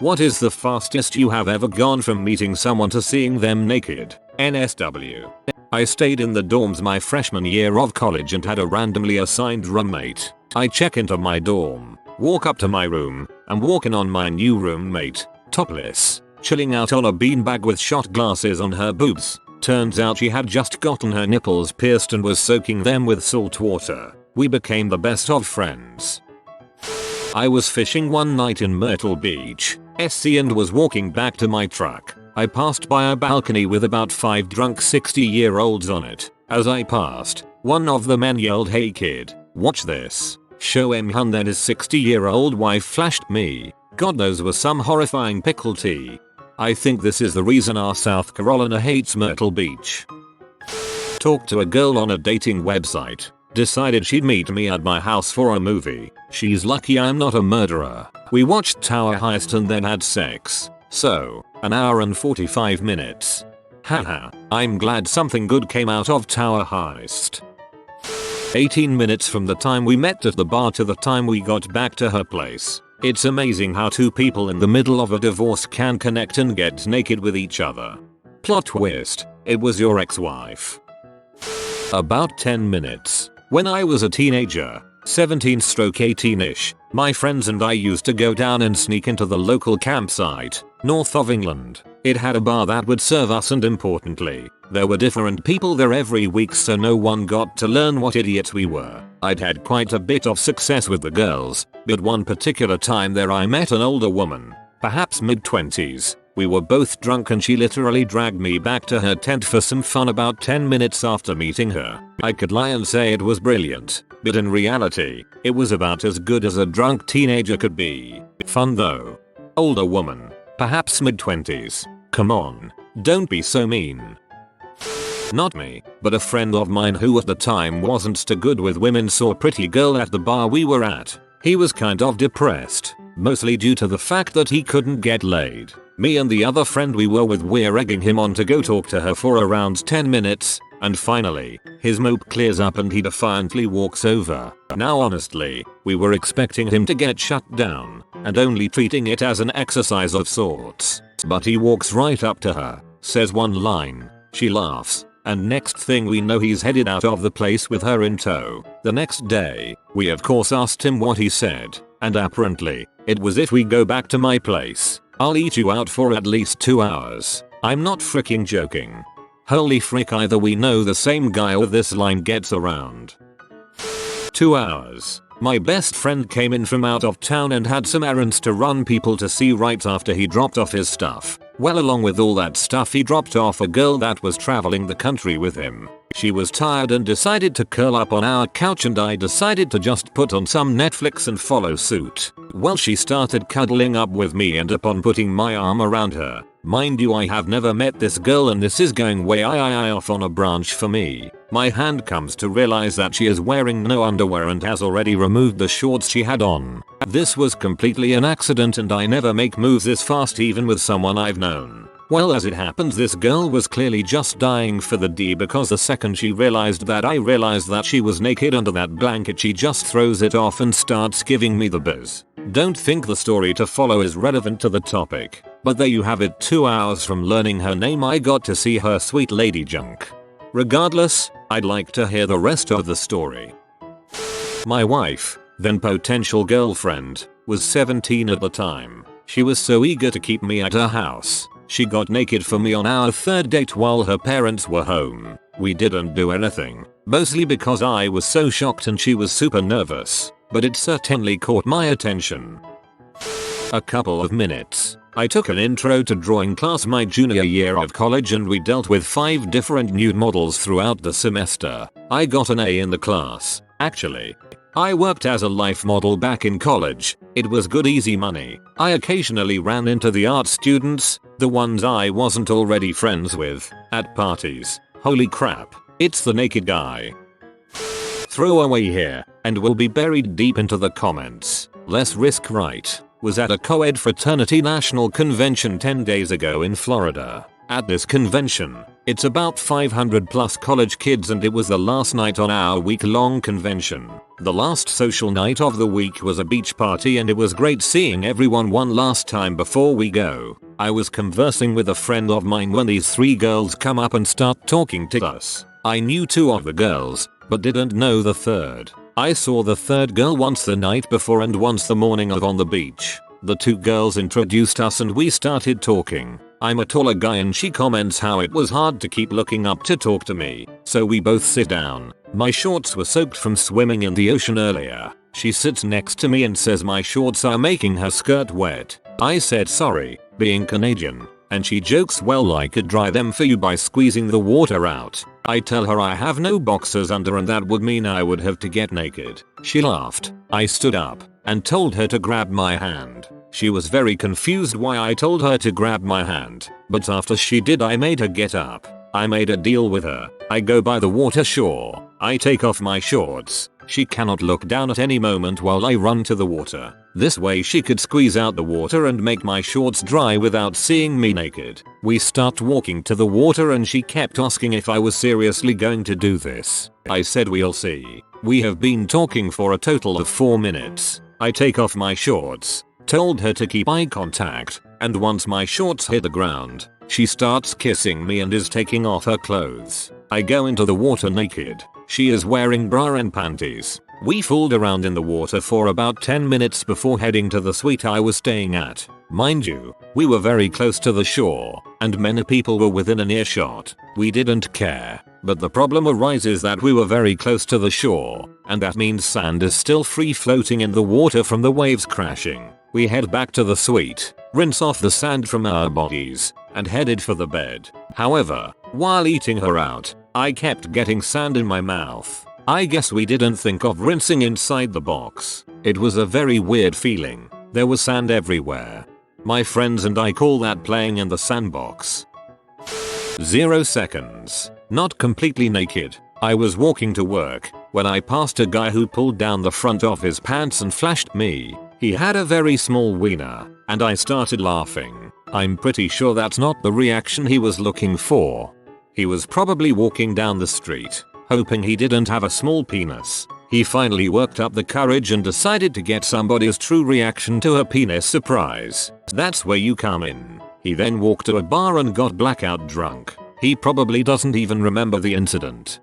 What is the fastest you have ever gone from meeting someone to seeing them naked? NSW. I stayed in the dorms my freshman year of college and had a randomly assigned roommate. I check into my dorm, walk up to my room, and walk in on my new roommate, topless, chilling out on a beanbag with shot glasses on her boobs. Turns out she had just gotten her nipples pierced and was soaking them with salt water. We became the best of friends. I was fishing one night in Myrtle Beach, SC, and was walking back to my truck. I passed by a balcony with about 5 drunk 60-year-olds on it. As I passed, one of the men yelled, "Hey kid, watch this." Show him, hun. Then his 60-year-old wife flashed me. God, those were some horrifying pickle tea. I think this is the reason our South Carolina hates Myrtle Beach. Talked to a girl on a dating website. Decided she'd meet me at my house for a movie. She's lucky I'm not a murderer. We watched Tower Heist and then had sex. So, an hour and 45 minutes. Haha, I'm glad something good came out of Tower Heist. 18 minutes from the time we met at the bar to the time we got back to her place. It's amazing how two people in the middle of a divorce can connect and get naked with each other. Plot twist, it was your ex-wife. About 10 minutes. When I was a teenager, 17-18ish, my friends and I used to go down and sneak into the local campsite, north of England. It had a bar that would serve us, and importantly, there were different people there every week, so no one got to learn what idiots we were. I'd had quite a bit of success with the girls, but one particular time there I met an older woman, perhaps mid-20s. We were both drunk and she literally dragged me back to her tent for some fun about 10 minutes after meeting her. I could lie and say it was brilliant, but in reality, it was about as good as a drunk teenager could be. Fun though. Older woman, perhaps mid-20s. Come on, don't be so mean. Not me, but a friend of mine who at the time wasn't so good with women saw a pretty girl at the bar we were at. He was kind of depressed, mostly due to the fact that he couldn't get laid. Me and the other friend we were with were egging him on to go talk to her for around 10 minutes, and finally, his mope clears up and he defiantly walks over. Now honestly, we were expecting him to get shut down, and only treating it as an exercise of sorts. But he walks right up to her, says one line, she laughs, and next thing we know he's headed out of the place with her in tow. The next day, we of course asked him what he said, and apparently, it was, "If we go back to my place, I'll eat you out for at least 2 hours." I'm not freaking joking. Holy frick, either we know the same guy or this line gets around. 2 hours. My best friend came in from out of town and had some errands to run people to see right after he dropped off his stuff. Well, along with all that stuff, he dropped off a girl that was traveling the country with him. She was tired and decided to curl up on our couch, and I decided to just put on some Netflix and follow suit. Well, she started cuddling up with me, and upon putting my arm around her, mind you, I have never met this girl and this is going way off on a branch for me. My hand comes to realize that she is wearing no underwear and has already removed the shorts she had on. This was completely an accident, and I never make moves this fast even with someone I've known. Well, as it happens, this girl was clearly just dying for the D, because the second she realized that I realized that she was naked under that blanket, she just throws it off and starts giving me the biz. Don't think the story to follow is relevant to the topic, but there you have it. 2 hours from learning her name, I got to see her sweet lady junk. Regardless, I'd like to hear the rest of the story. My wife, then potential girlfriend, was 17 at the time. She was so eager to keep me at her house. She got naked for me on our third date while her parents were home. We didn't do anything, mostly because I was so shocked and she was super nervous, but it certainly caught my attention. A couple of minutes. I took an intro to drawing class my junior year of college, and we dealt with 5 different nude models throughout the semester. I got an A in the class, actually. I worked as a life model back in college. It was good easy money. I occasionally ran into the art students, the ones I wasn't already friends with, at parties. Holy crap, it's the naked guy. Throwaway here, and will be buried deep into the comments. Less risk, right? Was at a co-ed fraternity national convention 10 days ago in Florida. At this convention, It's about 500 plus college kids and it was the last night on our week-long convention. The last social night of the week was a beach party and it was great seeing everyone one last time before we go. I was conversing with a friend of mine when these 3 girls come up and start talking to us. I knew 2 of the girls, but didn't know the 3rd. I saw the 3rd girl once the night before and once the morning of on the beach. The 2 girls introduced us and we started talking. I'm a taller guy and she comments how it was hard to keep looking up to talk to me, so we both sit down. My shorts were soaked from swimming in the ocean earlier. She sits next to me and says my shorts are making her skirt wet. I said sorry, being Canadian, and she jokes well I could dry them for you by squeezing the water out. I tell her I have no boxers under and that would mean I would have to get naked. She laughed. I stood up and told her to grab my hand. She was very confused why I told her to grab my hand, but after she did I made her get up. I made a deal with her. I go by the water shore. I take off my shorts. She cannot look down at any moment while I run to the water. This way she could squeeze out the water and make my shorts dry without seeing me naked. We start walking to the water and she kept asking if I was seriously going to do this. I said we'll see. We have been talking for a total of 4 minutes. I take off my shorts. Told her to keep eye contact, and once my shorts hit the ground, she starts kissing me and is taking off her clothes. I go into the water naked. She is wearing bra and panties. We fooled around in the water for about 10 minutes before heading to the suite I was staying at. Mind you, we were very close to the shore, and many people were within an earshot. We didn't care. But the problem arises that we were very close to the shore, and that means sand is still free floating in the water from the waves crashing. We head back to the suite, rinse off the sand from our bodies, and headed for the bed. However, while eating her out, I kept getting sand in my mouth. I guess we didn't think of rinsing inside the box. It was a very weird feeling. There was sand everywhere. My friends and I call that playing in the sandbox. 0 seconds. Not completely naked. I was walking to work when I passed a guy who pulled down the front of his pants and flashed me. He had a very small wiener, and I started laughing. I'm pretty sure that's not the reaction he was looking for. He was probably walking down the street, hoping he didn't have a small penis. He finally worked up the courage and decided to get somebody's true reaction to a penis surprise. That's where you come in. He then walked to a bar and got blackout drunk. He probably doesn't even remember the incident.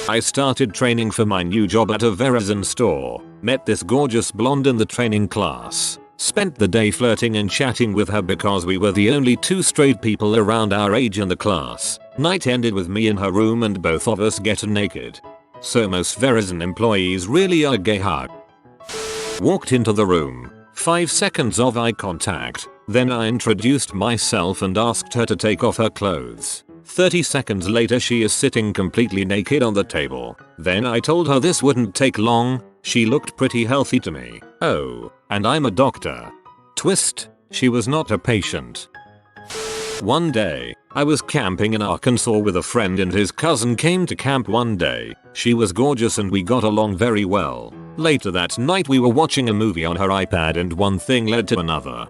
I started training for my new job at a Verizon store. Met this gorgeous blonde in the training class. Spent the day flirting and chatting with her because we were the only 2 straight people around our age in the class. Night ended with me in her room and both of us getting naked. So most Verizon employees really are gay hard. Walked into the room. 5 seconds of eye contact. Then I introduced myself and asked her to take off her clothes. 30 seconds later she is sitting completely naked on the table. Then I told her this wouldn't take long. She looked pretty healthy to me. Oh, and I'm a doctor. Twist, she was not a patient. One day, I was camping in Arkansas with a friend and his cousin came to camp one day. She was gorgeous and we got along very well. Later that night we were watching a movie on her iPad and one thing led to another.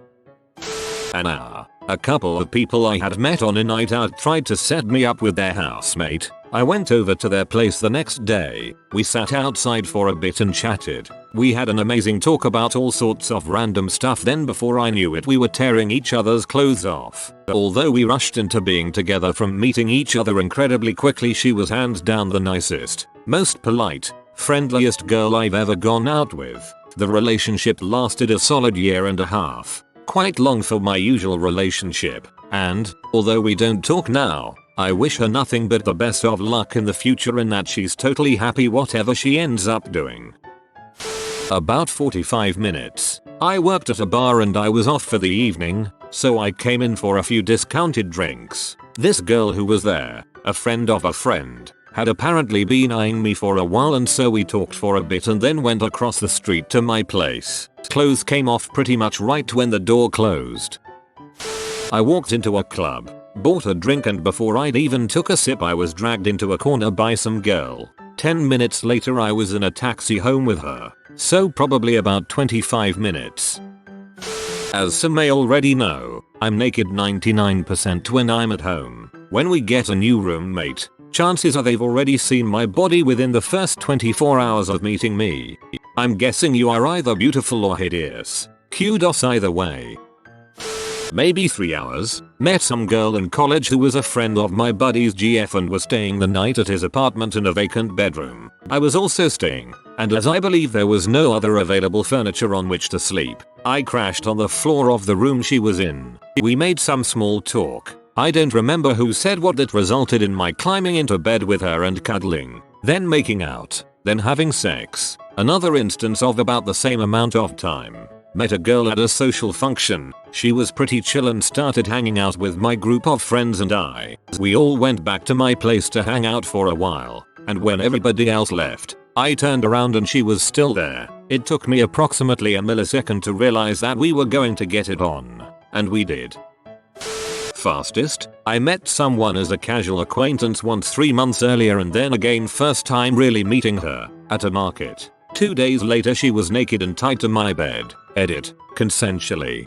An hour. A couple of people I had met on a night out tried to set me up with their housemate. I went over to their place the next day. We sat outside for a bit and chatted. We had an amazing talk about all sorts of random stuff, then before I knew it we were tearing each other's clothes off. Although we rushed into being together from meeting each other incredibly quickly, she was hands down the nicest, most polite, friendliest girl I've ever gone out with. The relationship lasted a solid 1.5 years. Quite long for my usual relationship, and, although we don't talk now, I wish her nothing but the best of luck in the future and that she's totally happy whatever she ends up doing. About 45 minutes. I worked at a bar and I was off for the evening, so I came in for a few discounted drinks. This girl who was there, a friend of a friend, had apparently been eyeing me for a while and so we talked for a bit and then went across the street to my place. Clothes came off pretty much right when the door closed. I walked into a club, bought a drink and before I'd even took a sip I was dragged into a corner by some girl. 10 minutes later I was in a taxi home with her. So probably about 25 minutes. As some may already know, I'm naked 99% when I'm at home. When we get a new roommate, chances are they've already seen my body within the first 24 hours of meeting me. I'm guessing you are either beautiful or hideous. Kudos either way. Maybe 3 hours, met some girl in college who was a friend of my buddy's GF and was staying the night at his apartment in a vacant bedroom. I was also staying, and as I believe there was no other available furniture on which to sleep, I crashed on the floor of the room she was in. We made some small talk. I don't remember who said what that resulted in my climbing into bed with her and cuddling, then making out, then having sex. Another instance of about the same amount of time. Met a girl at a social function. She was pretty chill and started hanging out with my group of friends and I. We all went back to my place to hang out for a while, and when everybody else left, I turned around and she was still there. It took me approximately a millisecond to realize that we were going to get it on. And we did. Fastest, I met someone as a casual acquaintance once 3 months earlier and then again first time really meeting her, at a market. 2 days later she was naked and tied to my bed. Edit. Consensually.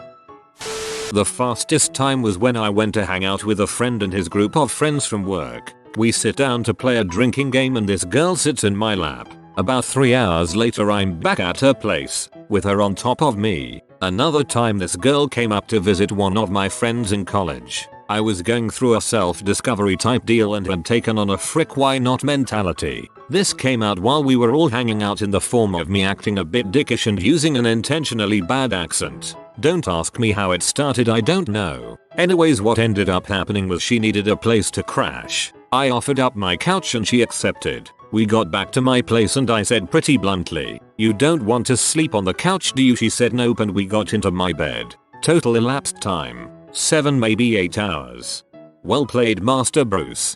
The fastest time was when I went to hang out with a friend and his group of friends from work. We sit down to play a drinking game and this girl sits in my lap. About 3 hours later I'm back at her place, with her on top of me. Another time this girl came up to visit one of my friends in college. I was going through a self-discovery type deal and had taken on a frick why not mentality. This came out while we were all hanging out in the form of me acting a bit dickish and using an intentionally bad accent. Don't ask me how it started, I don't know. Anyways, what ended up happening was she needed a place to crash. I offered up my couch and she accepted. We got back to my place and I said pretty bluntly, "You don't want to sleep on the couch, do you?" She said nope and we got into my bed. Total elapsed time, 7 maybe 8 hours. Well played, Master Bruce.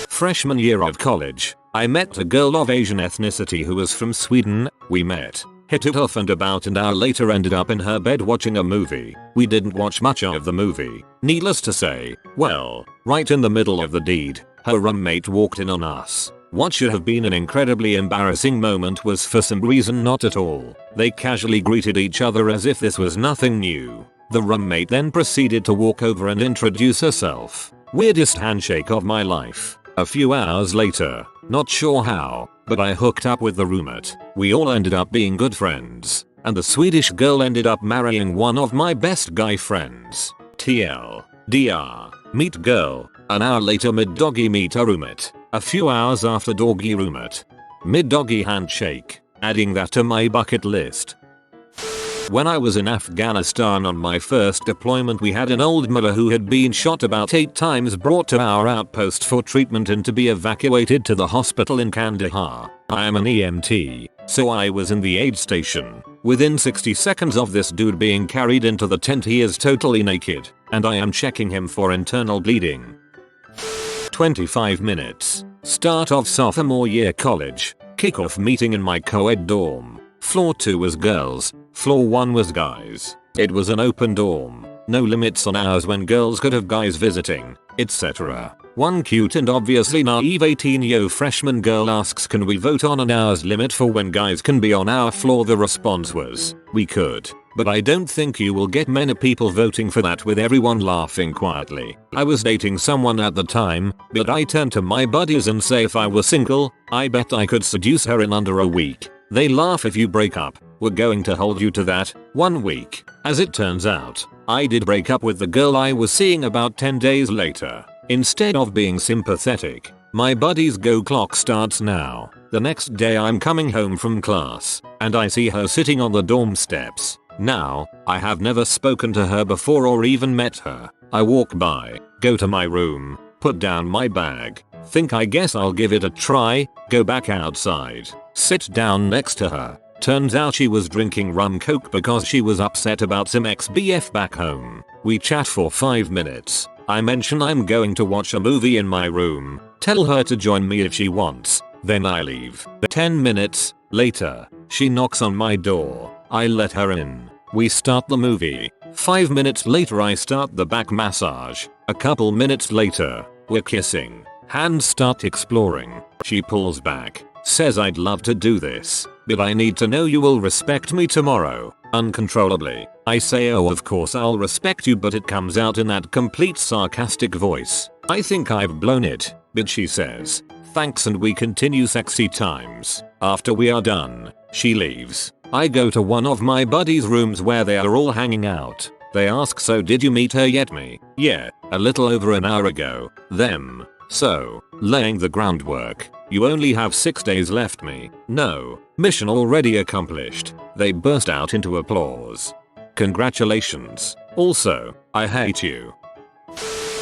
Freshman year of college, I met a girl of Asian ethnicity who was from Sweden. We met, hit it off, and about an hour later ended up in her bed watching a movie. We didn't watch much of the movie. Needless to say, well, right in the middle of the deed, her roommate walked in on us. What should have been an incredibly embarrassing moment was for some reason not at all. They casually greeted each other as if this was nothing new. The roommate then proceeded to walk over and introduce herself. Weirdest handshake of my life. A few hours later, not sure how, but I hooked up with the roommate. We all ended up being good friends, and the Swedish girl ended up marrying one of my best guy friends. TL. DR. Meet girl. An hour later mid doggy meet a roommate. A few hours after doggy roommate. Mid doggy handshake. Adding that to my bucket list. When I was in Afghanistan on my first deployment, we had an old mother who had been shot about 8 times brought to our outpost for treatment and to be evacuated to the hospital in Kandahar. I am an EMT, so I was in the aid station. Within 60 seconds of this dude being carried into the tent, he is totally naked, and I am checking him for internal bleeding. 25 minutes. Start of sophomore year college. Kickoff meeting in my co-ed dorm. Floor 2 was girls, floor 1 was guys. It was an open dorm, no limits on hours when girls could have guys visiting, etc. One cute and obviously naive 18-year freshman girl asks, "Can we vote on an hours limit for when guys can be on our floor?" The response was, "We could, but I don't think you will get many people voting for that," with everyone laughing quietly. I was dating someone at the time, but I turned to my buddies and say if I were single, I bet I could seduce her in under a week. They laugh. "If you break up, we're going to hold you to that, 1 week. As it turns out, I did break up with the girl I was seeing about 10 days later. Instead of being sympathetic, my buddy's go clock starts now. The next day I'm coming home from class, and I see her sitting on the dorm steps. Now, I have never spoken to her before or even met her. I walk by, go to my room, put down my bag, think I guess I'll give it a try, go back outside, sit down next to her. Turns out she was drinking rum coke because she was upset about some ex-BF back home. We chat for 5 minutes. I mention I'm going to watch a movie in my room, tell her to join me if she wants, then I leave. 10 minutes later, she knocks on my door. I let her in. We start the movie. 5 minutes later I start the back massage. A couple minutes later, we're kissing. Hands start exploring. She pulls back, says I'd love to do this, but I need to know you will respect me tomorrow. Uncontrollably, I say, oh of course I'll respect you, but it comes out in that complete sarcastic voice. I think I've blown it, but she says, thanks, and we continue sexy times. After we are done, she leaves. I go to one of my buddies' rooms where they are all hanging out. They ask, so did you meet her yet? Me, yeah, a little over an hour ago. Them, so, laying the groundwork. You only have 6 days left. Me, no, mission already accomplished. They burst out into applause. Congratulations. Also, I hate you.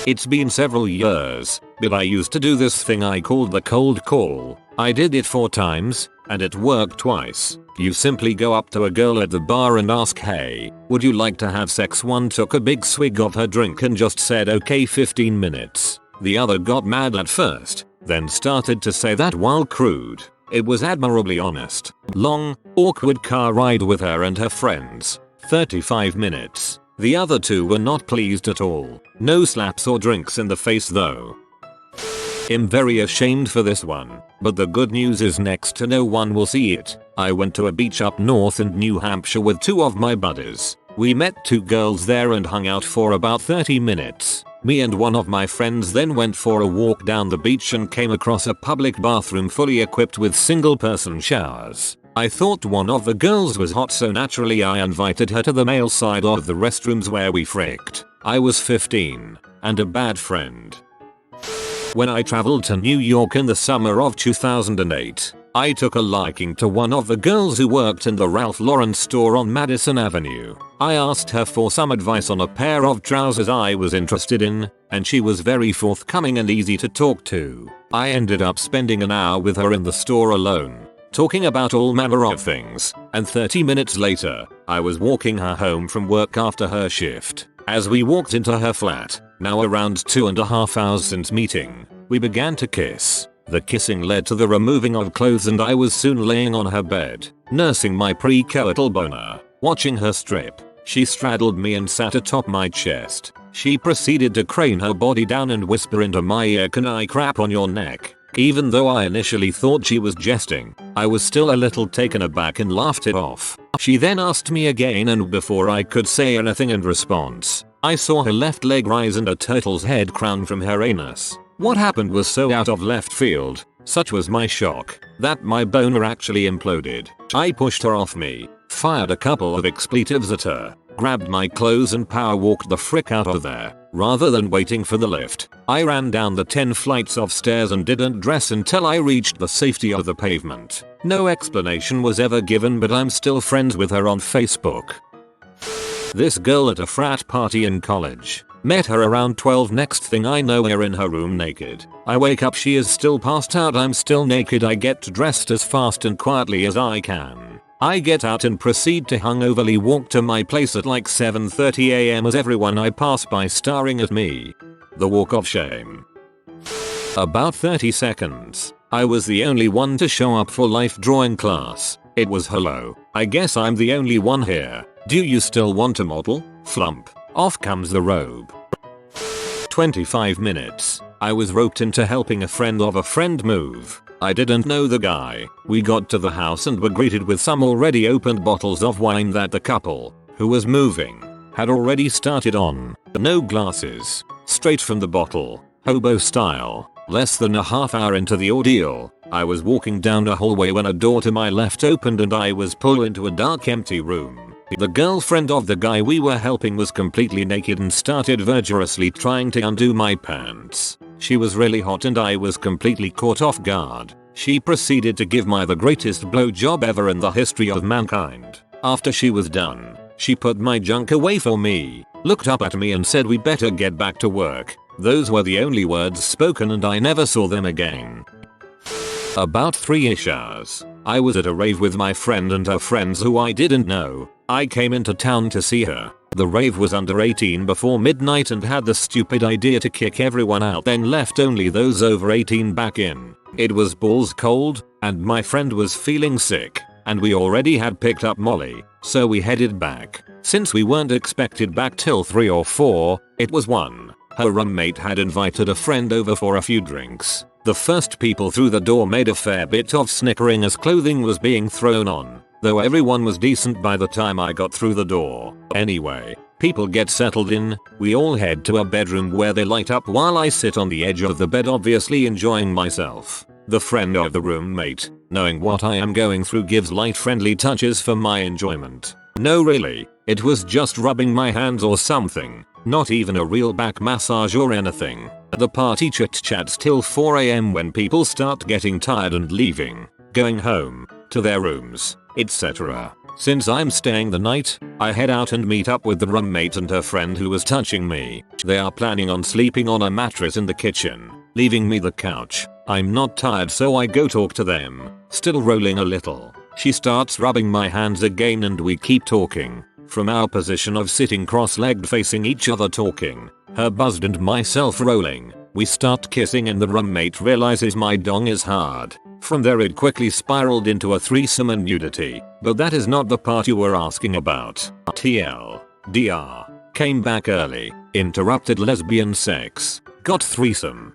It's been several years, but I used to do this thing I called the cold call. I did it 4 times, and it worked twice. You simply go up to a girl at the bar and ask, hey, would you like to have sex? One took a big swig of her drink and just said okay 15 minutes. The other got mad at first, then started to say that while crude. It was admirably honest. Long, awkward car ride with her and her friends. 35 minutes. The other 2 were not pleased at all. No slaps or drinks in the face though. I'm very ashamed for this one, but the good news is next to no one will see it. I went to a beach up north in New Hampshire with 2 of my buddies. We met 2 girls there and hung out for about 30 minutes. Me and one of my friends then went for a walk down the beach and came across a public bathroom fully equipped with single person showers. I thought one of the girls was hot, so naturally I invited her to the male side of the restrooms where we fricked. I was 15 and a bad friend. When I traveled to New York in the summer of 2008, I took a liking to one of the girls who worked in the Ralph Lauren store on Madison Avenue. I asked her for some advice on a pair of trousers I was interested in, and she was very forthcoming and easy to talk to. I ended up spending an hour with her in the store alone, talking about all manner of things, and 30 minutes later, I was walking her home from work after her shift. As we walked into her flat, now around 2.5 hours since meeting, we began to kiss. The kissing led to the removing of clothes and I was soon laying on her bed, nursing my pre-coital boner, watching her strip. She straddled me and sat atop my chest. She proceeded to crane her body down and whisper into my ear, "Can I crap on your neck?" Even though I initially thought she was jesting, I was still a little taken aback and laughed it off. She then asked me again, and before I could say anything in response, I saw her left leg rise and a turtle's head crown from her anus. What happened was so out of left field, such was my shock, that my boner actually imploded. I pushed her off me, fired a couple of expletives at her, grabbed my clothes and power walked the frick out of there. Rather than waiting for the lift, I ran down the 10 flights of stairs and didn't dress until I reached the safety of the pavement. No explanation was ever given, but I'm still friends with her on Facebook. This girl at a frat party in college. Met her around 12. Next thing I know, we're in her room naked. I wake up, she is still passed out, I'm still naked. I get dressed as fast and quietly as I can. I get out and proceed to hungoverly walk to my place at like 7:30 AM as everyone I pass by staring at me. The walk of shame. About 30 seconds. I was the only one to show up for life drawing class. It was hello. I guess I'm the only one here. Do you still want to model? Flump. Off comes the robe. 25 minutes. I was roped into helping a friend of a friend move. I didn't know the guy. We got to the house and were greeted with some already opened bottles of wine that the couple, who was moving, had already started on. No glasses. Straight from the bottle. Hobo style. Less than a half hour into the ordeal, I was walking down a hallway when a door to my left opened and I was pulled into a dark, empty room. The girlfriend of the guy we were helping was completely naked and started vigorously trying to undo my pants. She was really hot and I was completely caught off guard. She proceeded to give me the greatest blowjob ever in the history of mankind. After she was done, she put my junk away for me, looked up at me and said, "We better get back to work." Those were the only words spoken and I never saw them again. About 3-ish hours, I was at a rave with my friend and her friends who I didn't know. I came into town to see her. The rave was under 18 before midnight and had the stupid idea to kick everyone out, then left only those over 18 back in. It was balls cold, and my friend was feeling sick, and we already had picked up Molly, so we headed back. Since we weren't expected back till 3 or 4, it was 1. Her roommate had invited a friend over for a few drinks. The first people through the door made a fair bit of snickering as clothing was being thrown on, though everyone was decent by the time I got through the door. Anyway, People get settled in, we all head to a bedroom where they light up while I sit on the edge of the bed obviously enjoying myself. The friend of the roommate, knowing what I am going through, gives light friendly touches for my enjoyment. No really, it was just rubbing my hands or something, not even a real back massage or anything. The party chit-chats till 4 AM when people start getting tired and leaving, going home, to their rooms, etc. Since I'm staying the night, I head out and meet up with the roommate and her friend who was touching me. They are planning on sleeping on a mattress in the kitchen, leaving me the couch. I'm not tired so I go talk to them, still rolling a little. She starts rubbing my hands again and we keep talking. From our position of sitting cross-legged facing each other talking, her buzzed and myself rolling, we start kissing and the roommate realizes my dong is hard. From there it quickly spiraled into a threesome and nudity, but that is not the part you were asking about. TLDR. Came back early, interrupted lesbian sex, got threesome.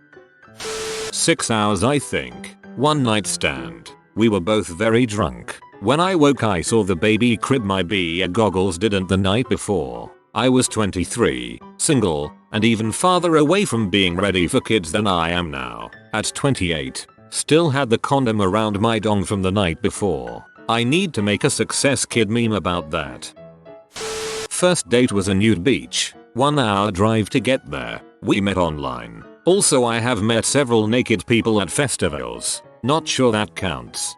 6 hours I think, one night stand. We were both very drunk. When I woke I saw the baby crib my beer goggles didn't the night before. I was 23, single, and even farther away from being ready for kids than I am now. At 28, still had the condom around my dong from the night before. I need to make a success kid meme about that. First date was a nude beach, 1 hour drive to get there. We met online. Also I have met several naked people at festivals. Not sure that counts.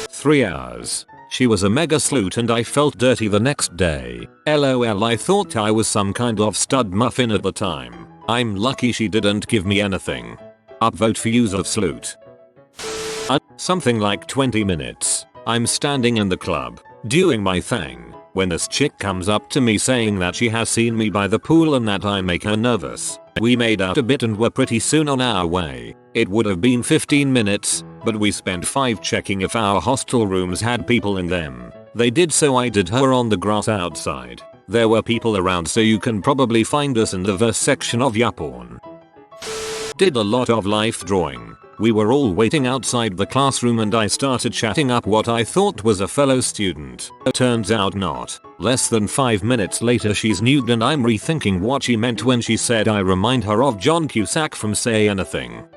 3 hours. She was a mega slut and I felt dirty the next day. LOL, I thought I was some kind of stud muffin at the time. I'm lucky she didn't give me anything. Upvote for use of slut. Something like 20 minutes. I'm standing in the club, doing my thing, when this chick comes up to me saying that she has seen me by the pool and that I make her nervous. We made out a bit and were pretty soon on our way. It would have been 15 minutes, but we spent 5 checking if our hostel rooms had people in them. They did, so I did her on the grass outside. There were people around, so you can probably find us in the verse section of YouPorn. Did a lot of life drawing. We were all waiting outside the classroom and I started chatting up what I thought was a fellow student. Turns out not. Less than 5 minutes later she's nude and I'm rethinking what she meant when she said I remind her of John Cusack from Say Anything.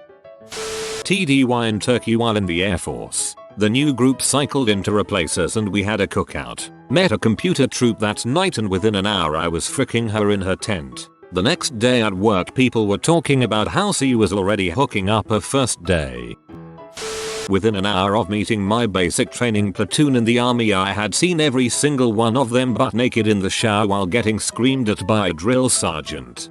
TDY in Turkey while in the Air Force. The new group cycled in to replace us and we had a cookout. Met a computer troupe that night and within an hour I was fricking her in her tent. The next day at work people were talking about how she was already hooking up her first day. Within an hour of meeting my basic training platoon in the army I had seen every single one of them butt naked in the shower while getting screamed at by a drill sergeant.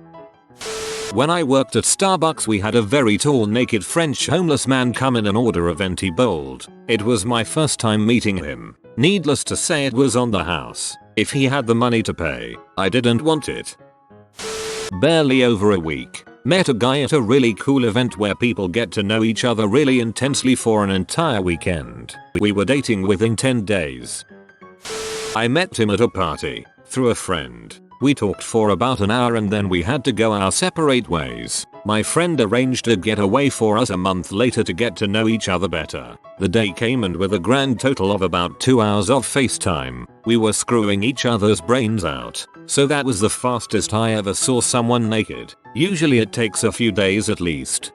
When I worked at Starbucks we had a very tall naked French homeless man come in and order a venti bold. It was my first time meeting him. Needless to say it was on the house. If he had the money to pay, I didn't want it. Barely over a week. Met a guy at a really cool event where people get to know each other really intensely for an entire weekend. We were dating within 10 days. I met him at a party, through a friend. We talked for about an hour and then we had to go our separate ways. My friend arranged a getaway for us a month later to get to know each other better. The day came and with a grand total of about 2 hours of FaceTime, we were screwing each other's brains out. So that was the fastest I ever saw someone naked. Usually it takes a few days at least.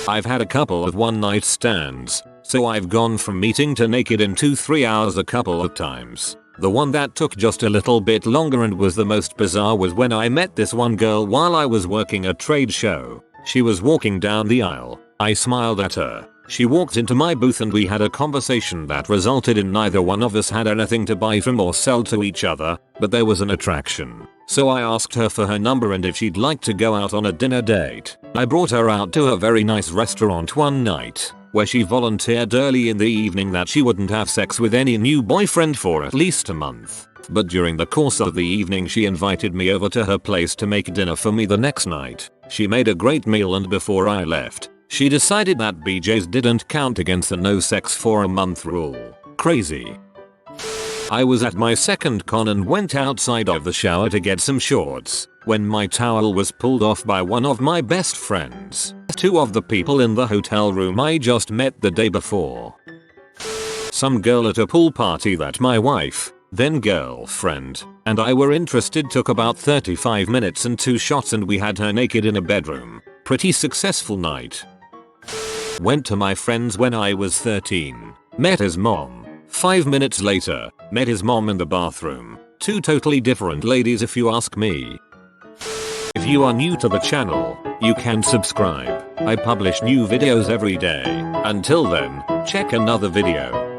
I've had a couple of one night stands, so I've gone from meeting to naked in 2-3 hours a couple of times. The one that took just a little bit longer and was the most bizarre was when I met this one girl while I was working a trade show. She was walking down the aisle. I smiled at her. She walked into my booth and we had a conversation that resulted in neither one of us had anything to buy from or sell to each other, but there was an attraction. So I asked her for her number and if she'd like to go out on a dinner date. I brought her out to a very nice restaurant one night, where she volunteered early in the evening that she wouldn't have sex with any new boyfriend for at least a month. But during the course of the evening she invited me over to her place to make dinner for me the next night. She made a great meal and before I left, she decided that BJ's didn't count against the no sex for a month rule. Crazy. I was at my second con and went outside of the shower to get some shorts when my towel was pulled off by one of my best friends. 2 of the people in the hotel room I just met the day before. Some girl at a pool party that my wife, Then girlfriend and I were interested, took about 35 minutes and 2 shots and we had her naked in a bedroom. Pretty successful night. Went to my friend's when I was 13. Met his mom. 5 minutes later, met his mom in the bathroom. 2 totally different ladies if you ask me. If you are new to the channel, you can subscribe. I publish new videos every day. Until then, check another video.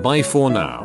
Bye for now.